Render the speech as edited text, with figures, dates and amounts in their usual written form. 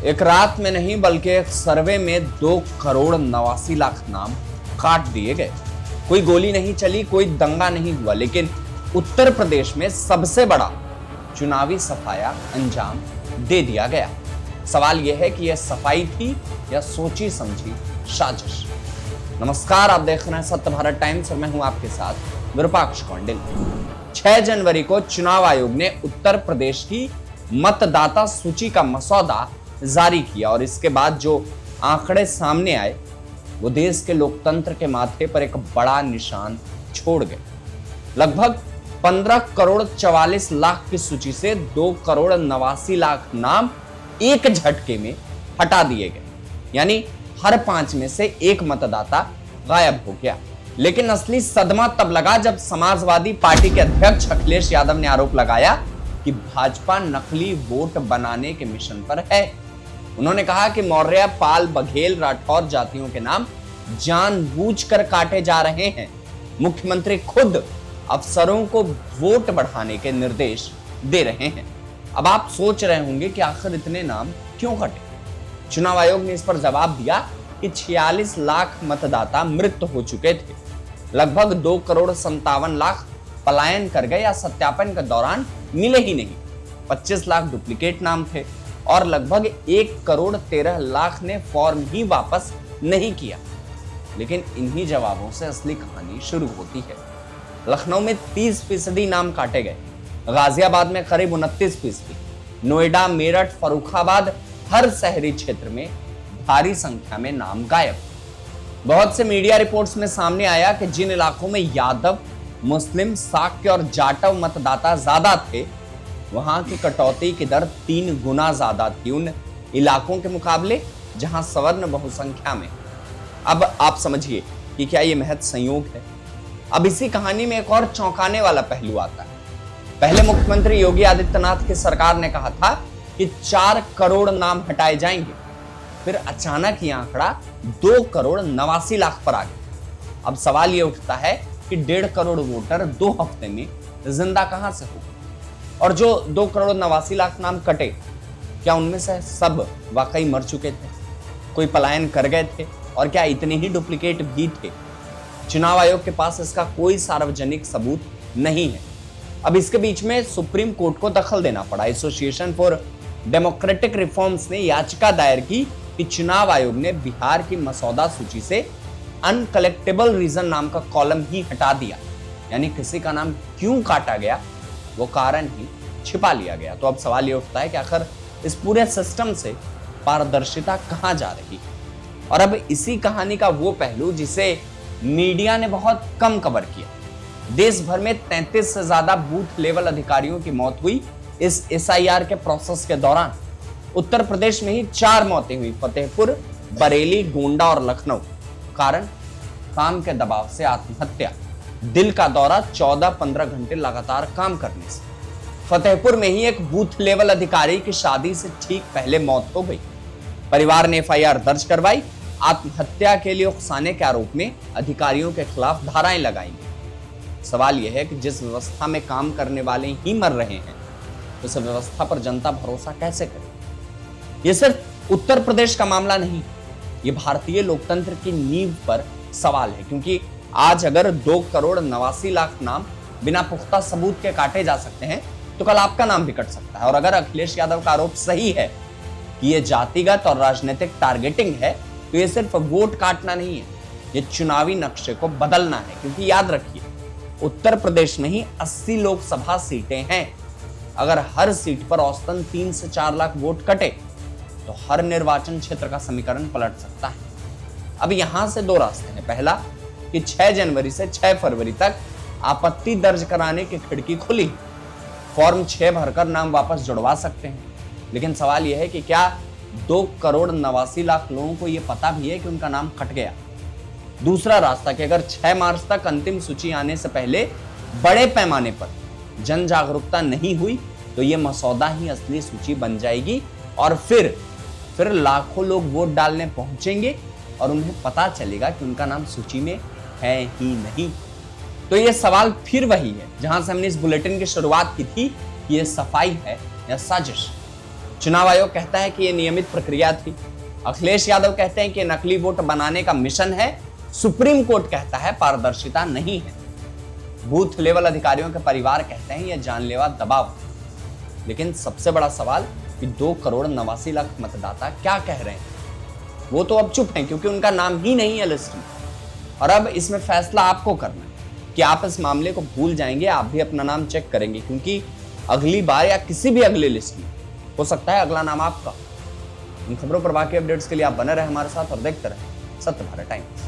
एक रात में नहीं बल्कि एक सर्वे में 2 करोड़ 89 लाख नाम काट दिए गए। कोई गोली नहीं चली, कोई दंगा नहीं हुआ, लेकिन उत्तर प्रदेश में सबसे बड़ा चुनावी सफाया अंजाम दे दिया गया। सवाल यह है कि यह सफाई थी या सोची समझी साजिश। नमस्कार, आप देख रहे हैं सत्य भारत टाइम्स और मैं हूं आपके साथ विरूपाक्ष कौंडिल। 6 जनवरी को चुनाव आयोग ने उत्तर प्रदेश की मतदाता सूची का मसौदा जारी किया और इसके बाद जो आंकड़े सामने आए वो देश के लोकतंत्र के माथे पर एक बड़ा निशान छोड़ गए। लगभग 15 करोड़ 44 लाख की सूची से 2 करोड़ 89 लाख नाम एक झटके में हटा दिए गए, यानी हर 5 में से एक मतदाता गायब हो गया। लेकिन असली सदमा तब लगा जब समाजवादी पार्टी के अध्यक्ष अखिलेश यादव ने आरोप लगाया कि भाजपा नकली वोट बनाने के मिशन पर है। उन्होंने कहा कि मौर्य, पाल, बघेल, राठौर जातियों के नाम जानबूझकर काटे जा रहे हैं। मुख्यमंत्री खुद अफसरों को वोट बढ़ाने के निर्देश दे रहे हैं। अब आप सोच रहे होंगे कि आखिर इतने नाम क्यों कटे। चुनाव आयोग ने इस पर जवाब दिया कि 46 लाख मतदाता मृत हो चुके थे, लगभग 2 करोड़ 57 लाख पलायन कर गए या सत्यापन के दौरान मिले ही नहीं, 25 लाख डुप्लीकेट नाम थे और लगभग 1 करोड़ 13 लाख ने फॉर्म ही वापस नहीं किया। लेकिन इन्हीं जवाबों से असली कहानी शुरू होती है। लखनऊ में 30% नाम काटे गए, गाजियाबाद में करीब 29%, नोएडा, मेरठ, फर्रुखाबाद, हर शहरी क्षेत्र में भारी संख्या में नाम गायब। बहुत से मीडिया रिपोर्ट्स में सामने आया कि जिन इलाकों में यादव, मुस्लिम, शाक्य और जाटव मतदाता ज्यादा थे, वहां की कटौती की दर 3 गुना ज्यादा थी उन इलाकों के मुकाबले जहां सवर्ण बहुसंख्या में। अब आप समझिए कि क्या यह महज संयोग है। अब इसी कहानी में एक और चौंकाने वाला पहलू आता है। पहले मुख्यमंत्री योगी आदित्यनाथ की सरकार ने कहा था कि 4 करोड़ नाम हटाए जाएंगे, फिर अचानक यह आंकड़ा 2 करोड़ 89 लाख पर आ गया। अब सवाल यह उठता है कि 1.5 करोड़ वोटर 2 हफ्ते में जिंदा कहां से हो, और जो 2 करोड़ 89 लाख नाम कटे, क्या उनमें से सब वाकई मर चुके थे, कोई पलायन कर गए थे, और क्या इतने ही डुप्लीकेट भी थे? चुनाव आयोग के पास इसका कोई सार्वजनिक सबूत नहीं है। अब इसके बीच में सुप्रीम कोर्ट को दखल देना पड़ा। एसोसिएशन फॉर डेमोक्रेटिक रिफॉर्म्स ने याचिका दायर की कि चुनाव आयोग ने बिहार की मसौदा सूची से अनकलेक्टेबल रीजन नाम का कॉलम ही हटा दिया, यानी किसी का नाम क्यों काटा गया वो कारण ही छिपा लिया गया। तो अब सवाल ये उठता है कि आखिर इस पूरे सिस्टम से पारदर्शिता कहां जा रही है। और अब इसी कहानी का वो पहलू जिसे मीडिया ने बहुत कम कवर किया। देश भर में 33 से ज्यादा बूथ लेवल अधिकारियों की मौत हुई इस एसआईआर के प्रोसेस के दौरान। उत्तर प्रदेश में ही 4 मौतें हुई, फतेहपुर, बरेली, गोंडा और लखनऊ। कारण काम के दबाव से आत्महत्या, दिल का दौरा, 14-15 घंटे लगातार काम करने से। फतेहपुर में ही एक बूथ लेवल अधिकारी की शादी से ठीक पहले मौत हो गई। परिवार ने एफआईआर दर्ज करवाई। आत्महत्या के लिए उकसाने के आरोप में अधिकारियों के खिलाफ धाराएं लगाई गई। सवाल यह है कि जिस व्यवस्था में काम करने वाले ही मर रहे हैं, तो उस व्यवस्था पर जनता भरोसा कैसे करे? यह सिर्फ उत्तर प्रदेश का मामला नहीं, यह भारतीय लोकतंत्र की नींव पर सवाल है। क्योंकि आज अगर 2 करोड़ 89 लाख नाम बिना पुख्ता सबूत के काटे जा सकते हैं, तो कल आपका नाम भी कट सकता है। और अगर अखिलेश यादव का आरोप सही है कि यह जातिगत और राजनीतिक टारगेटिंग है, तो यह सिर्फ वोट काटना नहीं है, यह चुनावी नक्शे को बदलना है। क्योंकि याद रखिए, उत्तर प्रदेश में ही 80 लोकसभा सीटें हैं। अगर हर सीट पर औसतन 3 से 4 लाख वोट कटे, तो हर निर्वाचन क्षेत्र का समीकरण पलट सकता है। अब यहां से 2 रास्ते हैं। पहला कि 6 जनवरी से 6 फरवरी तक आपत्ति दर्ज कराने की खिड़की खुली, फॉर्म 6 भरकर नाम वापस जुड़वा सकते हैं। लेकिन सवाल यह है कि क्या 2 करोड़ 89 लाख लोगों को यह पता भी है कि उनका नाम कट गया? दूसरा रास्ता कि अगर 6 मार्च तक अंतिम सूची आने से पहले बड़े पैमाने पर जन जागरूकता नहीं हुई, तो यह मसौदा ही असली सूची बन जाएगी और फिर लाखों लोग वोट डालने पहुंचेंगे और उन्हें पता चलेगा कि उनका नाम सूची में है ही नहीं। तो ये सवाल फिर वही है जहां से हमने इस बुलेटिन की शुरुआत की थी कि ये सफाई है या साजिश। चुनाव आयोग कहता है कि यह नियमित प्रक्रिया थी। अखिलेश यादव कहते हैं कि नकली वोट बनाने का मिशन है। सुप्रीम कोर्ट कहता है पारदर्शिता नहीं है। बूथ लेवल अधिकारियों के परिवार कहते हैं यह जानलेवा दबाव। लेकिन सबसे बड़ा सवाल कि 2,89,00,000 मतदाता क्या कह रहे हैं, वो तो अब चुप हैं क्योंकि उनका नाम ही नहीं है लिस्ट में। और अब इसमें फैसला आपको करना है कि आप इस मामले को भूल जाएंगे, आप भी अपना नाम चेक करेंगे, क्योंकि अगली बार या किसी भी अगले लिस्ट में हो सकता है अगला नाम आपका। इन खबरों पर बाकी अपडेट्स के लिए आप बने रहे हमारे साथ और देखते रहे सत्य भारत टाइम्स।